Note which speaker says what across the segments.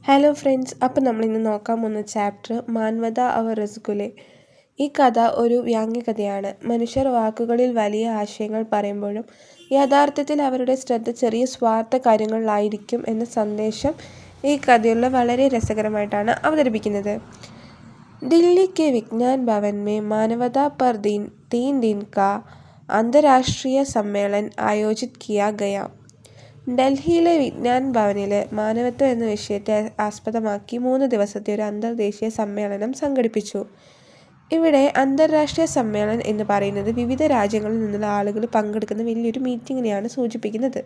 Speaker 1: Hello friends, അപ്പം നമ്മളിന്ന് നോക്കാൻ പോകുന്ന ചാപ്റ്റർ മാൻവദ അവർ രസഗുലെ. ഈ കഥ ഒരു വ്യാംഗ്യകഥയാണ്. മനുഷ്യർ വാക്കുകളിൽ വലിയ ആശയങ്ങൾ പറയുമ്പോഴും യഥാർത്ഥത്തിൽ അവരുടെ ശ്രദ്ധ ചെറിയ സ്വാർത്ഥ കാര്യങ്ങളിലായിരിക്കും എന്ന സന്ദേശം ഈ കഥയുള്ള വളരെ രസകരമായിട്ടാണ് അവതരിപ്പിക്കുന്നത്. दिल्ली के विज्ञान भवन में मानवता पर 3 दिन का अंतर्राष्ट्रीय सम्मेलन आयोजित किया गया. ഡൽഹിയിലെ വിജ്ഞാൻ ഭവനിൽ മാനവത്വം എന്ന വിഷയത്തെ ആസ്പദമാക്കി 3 ദിവസത്തെ ഒരു അന്തർദേശീയ സമ്മേളനം സംഘടിപ്പിച്ചു. ഇവിടെ അന്തർരാഷ്ട്രീയ സമ്മേളനം എന്ന് പറയുന്നത് വിവിധ രാജ്യങ്ങളിൽ നിന്നുള്ള ആളുകൾ പങ്കെടുക്കുന്ന വലിയൊരു മീറ്റിങ്ങിനെയാണ് സൂചിപ്പിക്കുന്നത്.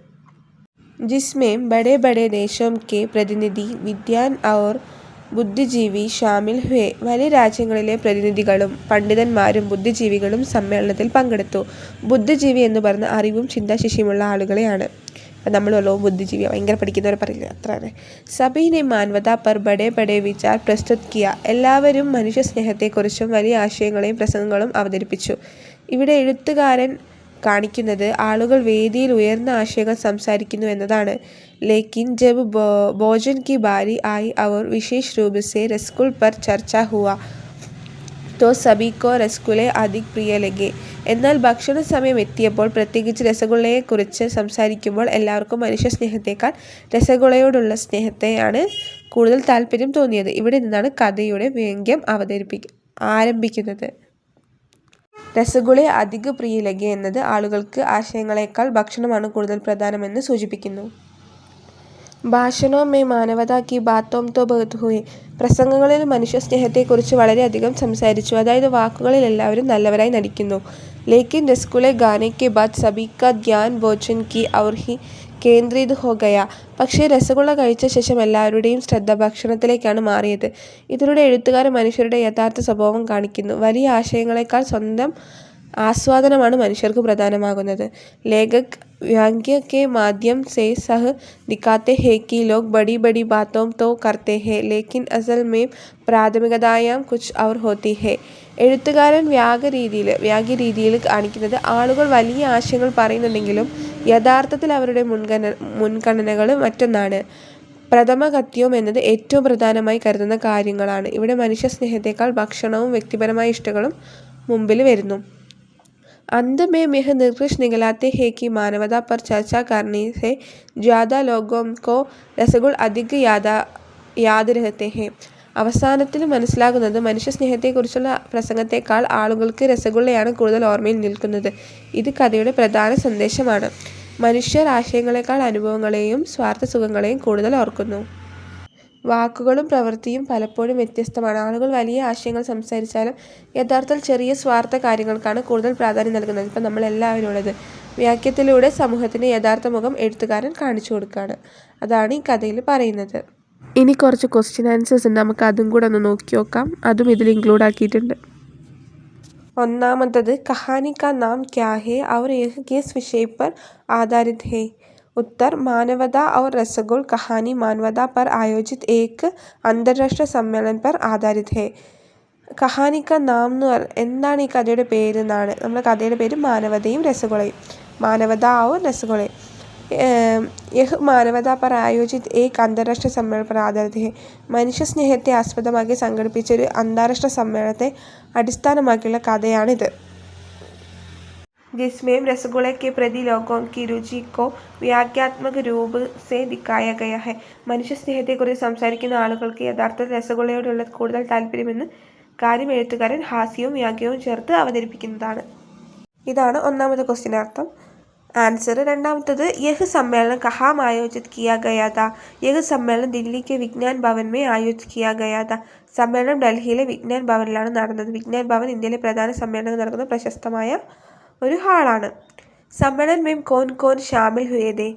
Speaker 1: ജിസ്മേം ബഡേ ബഡേ ദേശോം കെ പ്രതിനിധി വിദ്യാൻ ഔർ ബുദ്ധിജീവി ഷാമിൽ ഹുയെ. വലിയ രാജ്യങ്ങളിലെ പ്രതിനിധികളും പണ്ഡിതന്മാരും ബുദ്ധിജീവികളും സമ്മേളനത്തിൽ പങ്കെടുത്തു. ബുദ്ധിജീവി എന്ന് പറഞ്ഞ അറിവും ചിന്താശേഷിയുമുള്ള ആളുകളെയാണ്. നമ്മളല്ലോ ബുദ്ധിജീവി, ഭയങ്കര പഠിക്കുന്നവരെ പറയില്ല, അത്രയാണ്. സബീനെ മാൻവദ പർ ബഡേ ബഡേ വിചാർ പ്രസ്തുത് കിയ. എല്ലാവരും മനുഷ്യ സ്നേഹത്തെക്കുറിച്ചും വലിയ ആശയങ്ങളെയും പ്രസംഗങ്ങളും അവതരിപ്പിച്ചു. ഇവിടെ എഴുത്തുകാരൻ കാണിക്കുന്നത് ആളുകൾ വേദിയിൽ ഉയർന്ന ആശയങ്ങൾ സംസാരിക്കുന്നു എന്നതാണ്. ലേക്കിൻ ജബ് ഭോജൻ കി ബാരി ആയി അവർ വിശേഷ് രൂപ സെ രസഗുൽ പർ ചർച്ച ഹുവ തോ സബിക്കോ രസഗുലെ അധിക് പ്രിയ ലഗെ. എന്നാൽ ഭക്ഷണ സമയം എത്തിയപ്പോൾ, പ്രത്യേകിച്ച് രസഗുളയെക്കുറിച്ച് സംസാരിക്കുമ്പോൾ എല്ലാവർക്കും മനുഷ്യ സ്നേഹത്തേക്കാൾ രസഗുളയോടുള്ള സ്നേഹത്തെയാണ് കൂടുതൽ താല്പര്യം തോന്നിയത്. ഇവിടെ നിന്നാണ് കഥയുടെ വ്യംഗ്യം ആരംഭിക്കുന്നത്. രസഗുളെ അധിക് പ്രിയ ലഗെ എന്നത് ആളുകൾക്ക് ആശയങ്ങളെക്കാൾ ഭക്ഷണമാണ് കൂടുതൽ പ്രധാനമെന്ന് സൂചിപ്പിക്കുന്നു. ഭാഷണോ മേ മാനവതാ കി ബാത്തോം തോ ബഹുത് ഹുയി. പ്രസംഗങ്ങളിൽ മനുഷ്യ സ്നേഹത്തെക്കുറിച്ച് വളരെയധികം സംസാരിച്ചു. അതായത് വാക്കുകളിൽ എല്ലാവരും നല്ലവരായി നടിക്കുന്നു. ലേക്കിൻ രസഗുലെ ഗാനെ കെ ബാദ് സബി കാ ധ്യാൻ ഭോജൻ കി ഔർ ഹി കേന്ദ്രിത് ഹോ ഗയ. പക്ഷേ രസഗുള കഴിച്ച ശേഷം എല്ലാവരുടെയും ശ്രദ്ധ ഭക്ഷണത്തിലേക്കാണ് മാറിയത്. ഇതിലൂടെ എഴുത്തുകാരൻ മനുഷ്യരുടെ യഥാർത്ഥ സ്വഭാവം കാണിക്കുന്നു. വലിയ ആശയങ്ങളെക്കാൾ സ്വന്തം ആസ്വാദനമാണ് മനുഷ്യർക്ക് പ്രധാനമാകുന്നത്. ലേഖക് വ്യംഗ്യ കെ മാധ്യം സെ സഹ് ദിഖാത്തെ ഹെ കി ലോഗ് ബഡി ബഡി ബാത്തോം തോ കർത്തെ ഹെ ലേക്കിൻ അസൽ മേം പ്രാഥമികതായാം കുച്ച് ഔർ ഹോത്തി ഹെ. എഴുത്തുകാരൻ വ്യാഗ്യരീതിയിൽ കാണിക്കുന്നത് ആളുകൾ വലിയ ആശയങ്ങൾ പറയുന്നുണ്ടെങ്കിലും യഥാർത്ഥത്തിൽ അവരുടെ മുൻഗണനകൾ മറ്റൊന്നാണ്. പ്രഥമഗത്യം എന്നത് ഏറ്റവും പ്രധാനമായി കരുതുന്ന കാര്യങ്ങളാണ്. ഇവിടെ മനുഷ്യ സ്നേഹത്തേക്കാൾ ഭക്ഷണവും വ്യക്തിപരമായ ഇഷ്ടങ്ങളും മുമ്പിൽ വരുന്നു. अंत में यह निष्कर्ष निकलते हैं कि मानवता पर चर्चा करने से ज़्यादा लोगों को रसगुल अधिक याद रहते हैं. അവസാനത്തിൽ മനസ്സിലാകുന്നത് മനുഷ്യ സ്നേഹത്തെക്കുറിച്ചുള്ള പ്രസംഗത്തെക്കാൾ ആളുകൾക്ക് രസഗുളയാണ് കൂടുതൽ ഓർമ്മയിൽ നിൽക്കുന്നത്. ഇത് കഥയുടെ പ്രധാന സന്ദേശമാണ്. മനുഷ്യർ ആശയങ്ങളെക്കാൾ അനുഭവങ്ങളെയും സ്വാർത്ഥ സുഖങ്ങളെയും കൂടുതൽ ഓർക്കുന്നു. വാക്കുകളും പ്രവൃത്തിയും പലപ്പോഴും വ്യത്യസ്തമാണ്. ആളുകൾ വലിയ ആശയങ്ങൾ സംസാരിച്ചാലും യഥാർത്ഥത്തിൽ ചെറിയ സ്വാർത്ഥ കാര്യങ്ങൾക്കാണ് കൂടുതൽ പ്രാധാന്യം നൽകുന്നത്. ഇപ്പം നമ്മളെല്ലാവരും ഉള്ളത് വാക്യത്തിലൂടെ സമൂഹത്തിൻ്റെ യഥാർത്ഥ മുഖം എഴുത്തുകാരൻ കാണിച്ചു കൊടുക്കുകയാണ്. അതാണ് ഈ കഥയിൽ പറയുന്നത്. ഇനി കുറച്ച് ക്വസ്റ്റ്യൻ ആൻസേഴ്സ് ഉണ്ട്, നമുക്ക് അതും കൂടെ ഒന്ന് നോക്കി നോക്കാം. അതും ഇതിൽ ഇൻക്ലൂഡ് ആക്കിയിട്ടുണ്ട്. ഒന്നാമത്തത്, കഹാനി കാ നാം ക്യാ ഹേ ഔർ യഹ് കിസ് വിഷയ പർ ആധാരിത് ഹേ. उत्तर, मानवता और रसगुल कहानी मानवता पर आयोजित एक अंतर्राष्ट्रीय सम्मेलन पर आधारित है. കഹാനിക്ക നാം എന്ന് എന്താണ് ഈ കഥയുടെ പേര് എന്നാണ്. നമ്മുടെ കഥയുടെ പേര് മാനവതയും രസഗുളയും. മാനവത ഔർ രസഗുളെ. യഹ് മാനവത പർ ആയോജിത് ഏക് അന്താരാഷ്ട്രീയ സമ്മേളനം പർ ആധാരിത് ഹെ. മനുഷ്യ സ്നേഹത്തെ ആസ്പദമാക്കി സംഘടിപ്പിച്ച ഒരു അന്താരാഷ്ട്ര സമ്മേളനത്തെ അടിസ്ഥാനമാക്കിയുള്ള കഥയാണിത്. जिसमें रसगुल्ले के प्रति लोगों की रुचि को വ്യാഖ്യാത്മക രൂപ സെ ദിക്കായ ഗയ ഹെ. മനുഷ്യ സ്നേഹത്തെക്കുറിച്ച് സംസാരിക്കുന്ന ആളുകൾക്ക് യഥാർത്ഥത്തിൽ രസഗുളയോടുള്ള കൂടുതൽ താല്പര്യമെന്ന് കാര്യം എഴുത്തുകാരൻ ഹാസ്യവും വ്യാഗ്യവും ചേർത്ത് അവതരിപ്പിക്കുന്നതാണ്. ഇതാണ് ഒന്നാമത്തെ ക്വസ്റ്റ്യൻ്റെ അർത്ഥം. ആൻസർ. രണ്ടാമത്തത്, യഹ് സമ്മേളനം കഹാം ആയോജിത് കിയ ഗയാ താ. യഹ് സമ്മേളനം Delhi K Vigyan Bhavan may ആയോജിത് Kia Gaya താ. സമ്മേളനം ഡൽഹിയിലെ വിജ്ഞാൻ ഭവനിലാണ് നടന്നത്. വിജ്ഞാൻ ഭവൻ ഇന്ത്യയിലെ പ്രധാന സമ്മേളനങ്ങൾ നടക്കുന്ന പ്രശസ്തമായ ഒരു ഹാളാണ്. സമ്മേളൻ മേം കോൻ കോൻ ഷാമിൽ ഹുയെ थे.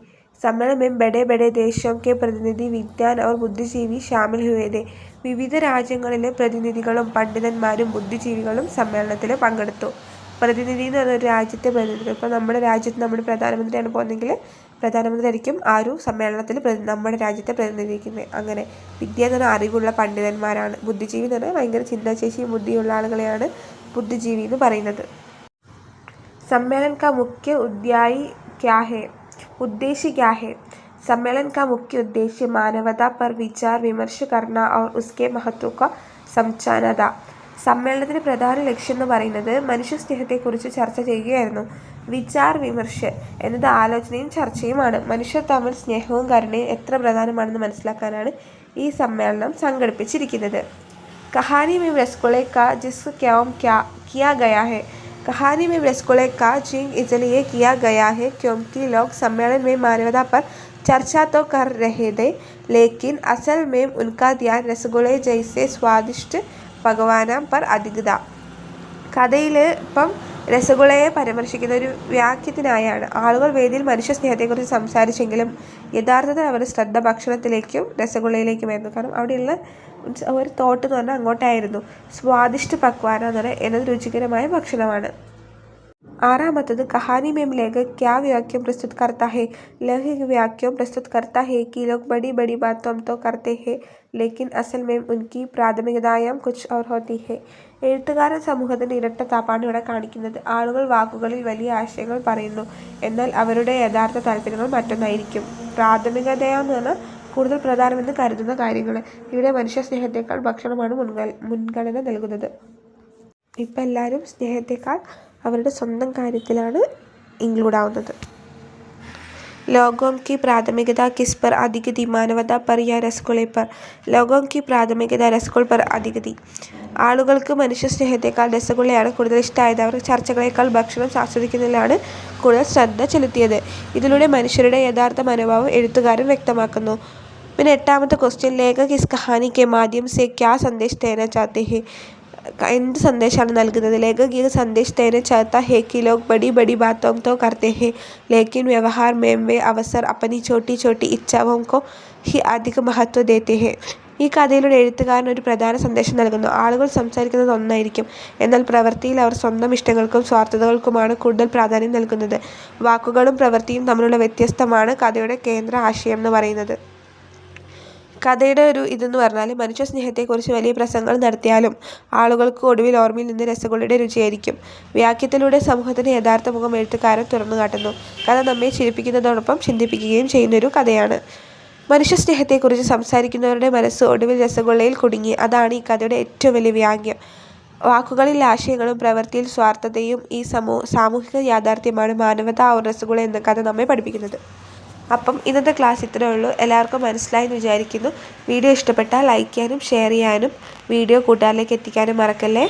Speaker 1: സമ്മേളൻ മേം ബഡേ ബഡേ ദേശോം കെ പ്രതിനിധി വിദ്വാൻ ഔർ ബുദ്ധിജീവി ഷാമിൽ ഹുയെ थे. വിവിധ രാജ്യങ്ങളിലെ പ്രതിനിധികളും പണ്ഡിതന്മാരും ബുദ്ധിജീവികളും സമ്മേളനത്തിൽ പങ്കെടുത്തു. പ്രതിനിധി എന്ന് പറഞ്ഞ ഒരു രാജ്യത്തെ പ്രതിനിധികൾ. ഇപ്പോൾ നമ്മുടെ രാജ്യത്ത് നമ്മുടെ പ്രധാനമന്ത്രിയാണ് പോകുന്നതെങ്കിൽ പ്രധാനമന്ത്രി ആയിരിക്കും ആ ഒരു സമ്മേളനത്തിൽ നമ്മുടെ രാജ്യത്തെ പ്രതിനിധിക്കുന്നത്. അങ്ങനെ വിദ്യ എന്ന് പറഞ്ഞാൽ അറിവുള്ള പണ്ഡിതന്മാരാണ്. ബുദ്ധിജീവി എന്ന് പറഞ്ഞാൽ ഭയങ്കര ചിന്താശേഷിയും ബുദ്ധിയുള്ള ആളുകളെയാണ് ബുദ്ധിജീവി എന്ന് പറയുന്നത്. सम्मेलन का मुख्य उद्देश्य क्या है. सम्मेलन का मुख्य उद्देश्य मानवता पर विचार विमर्श करना और उसके महत्व को समझाना था. സമ്മേളനത്തിന്റെ പ്രധാന ലക്ഷ്യം എന്ന് പറയുന്നത് മനുഷ്യസ്നേഹത്തെക്കുറിച്ച് ചർച്ച ചെയ്യുകയായിരുന്നു. വിചാർ വിമർശ് എന്നത് ആലോചനയും ചർച്ചയുമാണ്. മനുഷ്യർ തമ്മിൽ സ്നേഹവും കരുണയും എത്ര പ്രധാനമാണെന്ന് മനസ്സിലാക്കാനാണ് ഈ സമ്മേളനം സംഘടിപ്പിച്ചിരിക്കുന്നത്. कहानी में रसगुल्ले का जिक्र क्यों किया गया है? कहानी में रसगुल्ले का जिक्र इसलिए किया गया है क्योंकि लोग सम्मेलन में मानवता पर चर्चा तो कर रहे थे, लेकिन असल में उनका ध्यान रसगुल्ले जैसे स्वादिष्ट പകവാനം പർ അധികത. കഥയിൽ ഇപ്പം രസഗുളയെ പരാമർശിക്കുന്ന ഒരു വാക്യത്തിനായാണ് ആളുകൾ വേദിയിൽ മനുഷ്യ സ്നേഹത്തെക്കുറിച്ച് സംസാരിച്ചെങ്കിലും യഥാർത്ഥത്തിൽ അവരുടെ ശ്രദ്ധ ഭക്ഷണത്തിലേക്കും രസഗുളയിലേക്കുമായിരുന്നു. കാരണം അവിടെയുള്ള ഒരു തോട്ട് എന്ന് പറഞ്ഞാൽ അങ്ങോട്ടായിരുന്നു. സ്വാദിഷ്ട പക്വാന എന്ന് പറഞ്ഞാൽ എന്നത് രുചികരമായ ഭക്ഷണമാണ്. आरामतद कहानी में लेखक क्या वाक्य प्रस्तुत करता है? लेखक वाक्यों प्रस्तुत करता है कि लोग बड़ी बड़ी बातों तो करते हैं, लेकिन असल में उनकी പ്രാഥമികതായം കുച്ച് और होती है. എഴുത്തുകാരൻ സമൂഹത്തിൻ്റെ ഇരട്ടത്താപ്പാണ് ഇവിടെ കാണിക്കുന്നത്. ആളുകൾ വാക്കുകളിൽ വലിയ ആശയങ്ങൾ പറയുന്നു, എന്നാൽ അവരുടെ യഥാർത്ഥ താല്പര്യങ്ങൾ മറ്റൊന്നായിരിക്കും. പ്രാഥമികതയെന്ന് പറഞ്ഞാൽ കൂടുതൽ പ്രധാനമെന്ന് കരുതുന്ന കാര്യങ്ങൾ. ഇവിടെ മനുഷ്യ സ്നേഹത്തേക്കാൾ ഭക്ഷണമാണ് മുൻഗണന നൽകുന്നത്. ഇപ്പം എല്ലാവരും സ്നേഹത്തേക്കാൾ അവരുടെ സ്വന്തം കാര്യത്തിലാണ് ഇൻക്ലൂഡ് ആവുന്നത്. लोगों की प्राथमिकता किस पर अधिक थी? मानवता पर या रसगुल्ले पर? लोगों की प्राथमिकता रसगुल्ले पर अधिक थी. ആളുകൾക്ക് മനുഷ്യ സ്നേഹത്തേക്കാൾ രസഗുളയാണ് കൂടുതൽ ഇഷ്ടമായത്. അവർ ചർച്ചകളേക്കാൾ ഭക്ഷണം ആസ്വദിക്കുന്നതിലാണ് കൂടുതൽ ശ്രദ്ധ ചെലുത്തിയത്. ഇതിലൂടെ മനുഷ്യരുടെ യഥാർത്ഥ മനോഭാവം എഴുത്തുകാരൻ വ്യക്തമാക്കുന്നു. പിന്നെ 8ാമത്തെ ക്വസ്റ്റ്യൻ, ലേഖക് ഇസ് കഹാനി കെ മാധ്യം സെ ക്യാ സന്ദേശ് ദേനാ ചാഹത്തെ ഹെ? എന്ത് സന്ദേശമാണ് നൽകുന്നത്? ലേഖക് ये संदेश देना चाहता है कि लोग बड़ी बड़ी बातों तो करते हैं, लेकिन व्यवहार में वे अवसर अपनी छोटी छोटी इच्छाओं को ही अधिक महत्व देते हैं. ഈ കഥയിലൂടെ എഴുത്തുകാരൻ ഒരു പ്രധാന സന്ദേശം നൽകുന്നു. ആളുകൾ സംസാരിക്കുന്നത് ഒന്നായിരിക്കും, എന്നാൽ പ്രവൃത്തിയിൽ അവർ സ്വന്തം ഇഷ്ടങ്ങൾക്കും സ്വാർത്ഥതകൾക്കുമാണ് കൂടുതൽ പ്രാധാന്യം നൽകുന്നത്. വാക്കുകളും പ്രവൃത്തിയും തമ്മിലുള്ള വ്യത്യസ്തമാണ് കഥയുടെ കേന്ദ്ര ആശയം എന്ന് പറയുന്നത്. കഥയുടെ ഒരു ഇതെന്ന് പറഞ്ഞാൽ മനുഷ്യ സ്നേഹത്തെക്കുറിച്ച് വലിയ പ്രസംഗങ്ങൾ നടത്തിയാലും ആളുകൾക്ക് ഒടുവിൽ ഓർമ്മയിൽ നിന്ന് രസഗുളയുടെ രുചിയായിരിക്കും. വാക്യത്തിലൂടെ സമൂഹത്തിൻ്റെ യഥാർത്ഥ മുഖം എഴുത്തുകാരൻ തുറന്നു കാട്ടുന്നു. കഥ നമ്മെ ചിരിപ്പിക്കുന്നതോടൊപ്പം ചിന്തിപ്പിക്കുകയും ചെയ്യുന്നൊരു കഥയാണ്. മനുഷ്യ സ്നേഹത്തെക്കുറിച്ച് സംസാരിക്കുന്നവരുടെ മനസ്സ് ഒടുവിൽ രസഗുളയിൽ കുടുങ്ങി. അതാണ് ഈ കഥയുടെ ഏറ്റവും വലിയ വ്യാഗ്യം. വാക്കുകളിൽ ആശയങ്ങളും പ്രവൃത്തിയിൽ സ്വാർത്ഥതയും ഈ സാമൂഹിക യാഥാർത്ഥ്യമാണ് മാനവത ഔർ രസഗുള എന്ന കഥ നമ്മെ പഠിപ്പിക്കുന്നത്. അപ്പം ഇന്നത്തെ ക്ലാസ് ഇത്രയേ ഉള്ളൂ. എല്ലാവർക്കും മനസ്സിലായി എന്ന് വിചാരിക്കുന്നു. വീഡിയോ ഇഷ്ടപ്പെട്ടാൽ ലൈക്ക് ചെയ്യാനും ഷെയർ ചെയ്യാനും വീഡിയോ കൂട്ടുകാരിലേക്ക് എത്തിക്കാനും മറക്കല്ലേ.